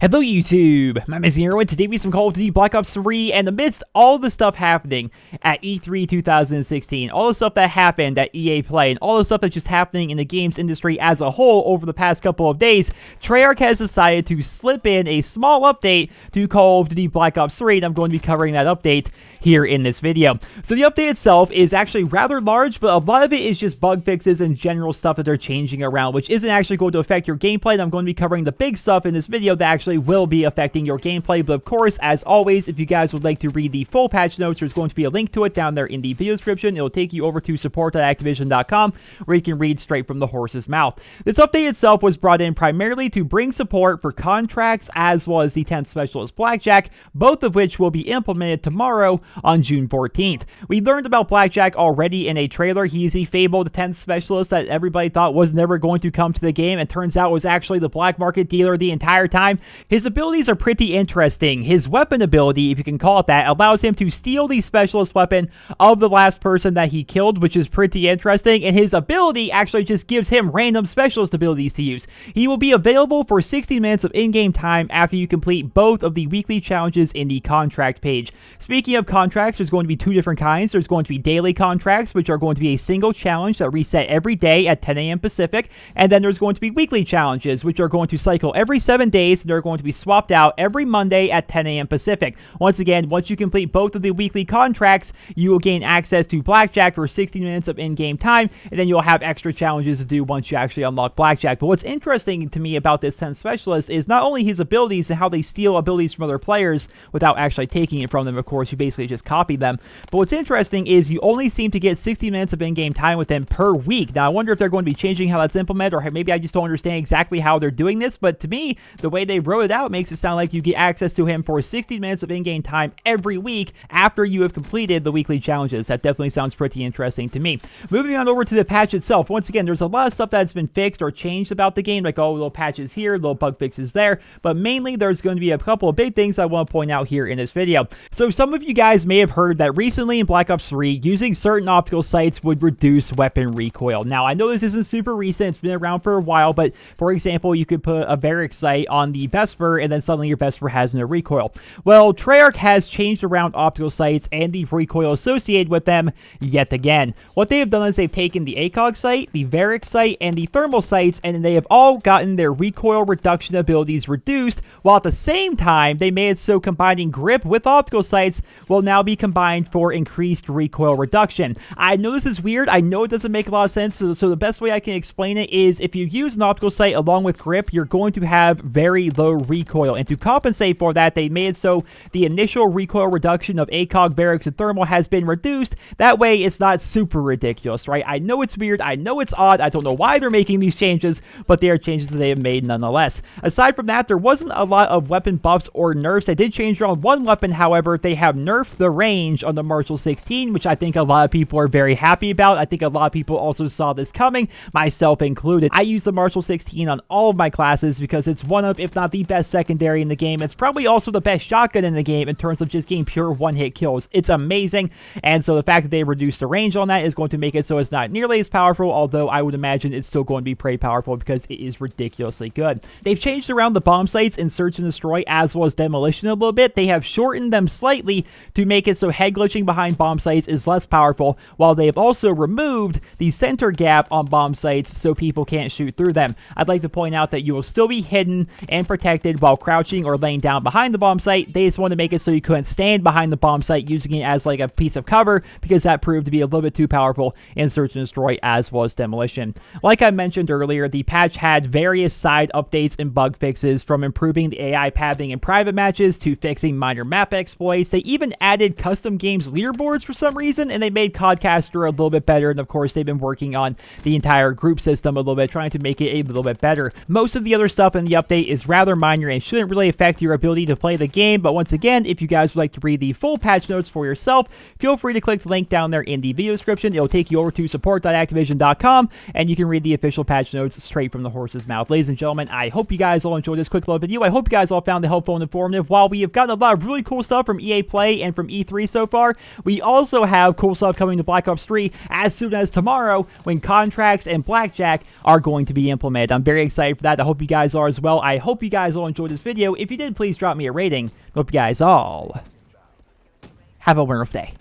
Hello YouTube, my name is Nero, and today we have some Call of Duty Black Ops 3, and amidst all the stuff happening at E3 2016, all the stuff that happened at EA Play, and all the stuff that's just happening in the games industry as a whole over the past couple of days, Treyarch has decided to slip in a small update to Call of Duty Black Ops 3, and I'm going to be covering that update here in this video. So the update itself is actually rather large, but a lot of it is just bug fixes and general stuff that they're changing around, which isn't actually going to affect your gameplay, and I'm going to be covering the big stuff in this video that actually will be affecting your gameplay. But of course, as always, if you guys would like to read the full patch notes, there's going to be a link to it down there in the video description. It'll take you over to support.activision.com, where you can read straight from the horse's mouth. This update itself was brought in primarily to bring support for contracts as well as the 10th Specialist Blackjack, both of which will be implemented tomorrow on June 14th. We learned about Blackjack already in a trailer. He's the fabled 10th Specialist that everybody thought was never going to come to the game, and turns out was actually the black market dealer the entire time. His abilities are pretty interesting. His weapon ability, if you can call it that, allows him to steal the specialist weapon of the last person that he killed, which is pretty interesting, and his ability actually just gives him random specialist abilities to use. He will be available for 60 minutes of in-game time after you complete both of the weekly challenges in the contract page. Speaking of contracts, there's going to be two different kinds. There's going to be daily contracts, which are going to be a single challenge that reset every day at 10 a.m. Pacific, and then there's going to be weekly challenges, which are going to cycle every 7 days, and they're going to be swapped out every Monday at 10 a.m. Pacific. Once again, once you complete both of the weekly contracts, you will gain access to Blackjack for 60 minutes of in-game time, and then you'll have extra challenges to do once you actually unlock Blackjack. But what's interesting to me about this 10th Specialist is not only his abilities and how they steal abilities from other players without actually taking it from them. Of course, you basically just copy them. But what's interesting is you only seem to get 60 minutes of in-game time with him per week. Now, I wonder if they're going to be changing how that's implemented, or maybe I just don't understand exactly how they're doing this, but to me, the way they wrote it out makes it sound like you get access to him for 60 minutes of in-game time every week after you have completed the weekly challenges. That definitely sounds pretty interesting to me. Moving on over to the patch itself. Once again, there's a lot of stuff that's been fixed or changed about the game, like little patches here, little bug fixes there, but mainly there's going to be a couple of big things I want to point out here in this video. So some of you guys may have heard that recently in Black Ops 3, using certain optical sights would reduce weapon recoil. Now, I know this isn't super recent, it's been around for a while, but for example, you could put a Varix sight on the Vesper and then suddenly your Vesper has no recoil. Well, Treyarch has changed around optical sights and the recoil associated with them yet again. What they have done is they've taken the ACOG sight, the Varix sight, and the thermal sights, and they have all gotten their recoil reduction abilities reduced, while at the same time, they made it so combining grip with optical sights will now be combined for increased recoil reduction. I know this is weird. I know it doesn't make a lot of sense, so the best way I can explain it is if you use an optical sight along with grip, you're going to have very low recoil, and to compensate for that, they made it so the initial recoil reduction of ACOG, Varix, and thermal has been reduced. That way, it's not super ridiculous, right? I know it's weird. I know it's odd. I don't know why they're making these changes, but they are changes that they have made nonetheless. Aside from that, there wasn't a lot of weapon buffs or nerfs. They did change around one weapon, however. They have nerfed the range on the Marshall 16, which I think a lot of people are very happy about. I think a lot of people also saw this coming, myself included. I use the Marshall 16 on all of my classes because it's one of, if not the best secondary in the game. It's probably also the best shotgun in the game in terms of just getting pure one-hit kills. It's amazing, and so the fact that they reduced the range on that is going to make it so it's not nearly as powerful, although I would imagine it's still going to be pretty powerful because it is ridiculously good. They've changed around the bomb sights in Search and Destroy as well as Demolition a little bit. They have shortened them slightly to make it so head glitching behind bomb sights is less powerful, while they have also removed the center gap on bomb sights so people can't shoot through them. I'd like to point out that you will still be hidden and protected while crouching or laying down behind the bomb site. They just want to make it so you couldn't stand behind the bomb site using it as like a piece of cover because that proved to be a little bit too powerful in Search and Destroy as well as Demolition. Like I mentioned earlier, the patch had various side updates and bug fixes, from improving the AI pathing in private matches to fixing minor map exploits. They even added custom games leaderboards for some reason, and they made Codcaster a little bit better, and of course they've been working on the entire group system a little bit, trying to make it a little bit better. Most of the other stuff in the update is rather minor and shouldn't really affect your ability to play the game, but once again, if you guys would like to read the full patch notes for yourself, feel free to click the link down there in the video description. It'll take you over to support.activision.com, and you can read the official patch notes straight from the horse's mouth. Ladies and gentlemen, I hope you guys all enjoyed this quick little video. I hope you guys all found it helpful and informative. While we have gotten a lot of really cool stuff from EA Play and from E3 so far, we also have cool stuff coming to Black Ops 3 as soon as tomorrow, when contracts and Blackjack are going to be implemented. I'm very excited for that. I hope you guys are as well. I hope you guys guys all enjoyed this video. If you did, please drop me a rating. Hope you guys all have a wonderful day.